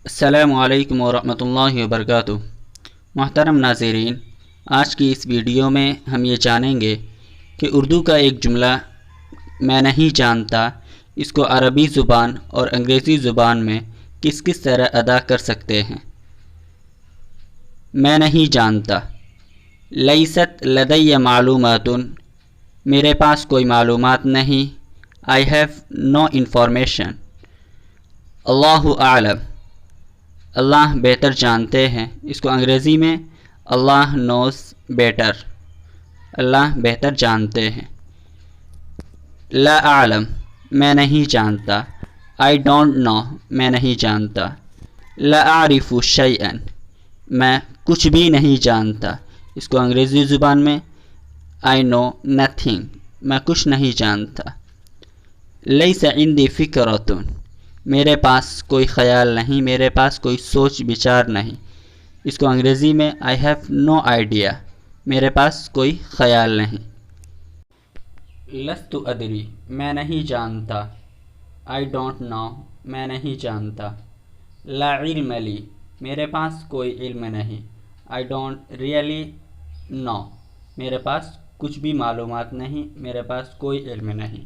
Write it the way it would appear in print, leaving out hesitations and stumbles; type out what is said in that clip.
السلام علیکم ورحمۃ اللہ وبرکاتہ۔ محترم ناظرین، آج کی اس ویڈیو میں ہم یہ جانیں گے کہ اردو کا ایک جملہ میں نہیں جانتا اس کو عربی زبان اور انگریزی زبان میں کس طرح ادا کر سکتے ہیں۔ میں نہیں جانتا، لیست لدی معلومات، میرے پاس کوئی معلومات نہیں، I have no information۔ اللہ اعلم، اللہ بہتر جانتے ہیں، اس کو انگریزی میں اللہ نوز بیٹر، اللہ بہتر جانتے ہیں۔ لا اعلم، میں نہیں جانتا، I don't know، میں نہیں جانتا۔ لا اعرف شیئا، میں کچھ بھی نہیں جانتا، اس کو انگریزی زبان میں I know nothing، میں کچھ نہیں جانتا۔ لیس عندی فکرۃ، میرے پاس کوئی خیال نہیں، میرے پاس کوئی سوچ بچار نہیں، اس کو انگریزی میں I have no idea، میرے پاس کوئی خیال نہیں۔ لست ادری، میں نہیں جانتا، I don't know، میں نہیں جانتا۔ لا علم لی، میرے پاس کوئی علم نہیں، I don't really know، میرے پاس کچھ بھی معلومات نہیں، میرے پاس کوئی علم نہیں۔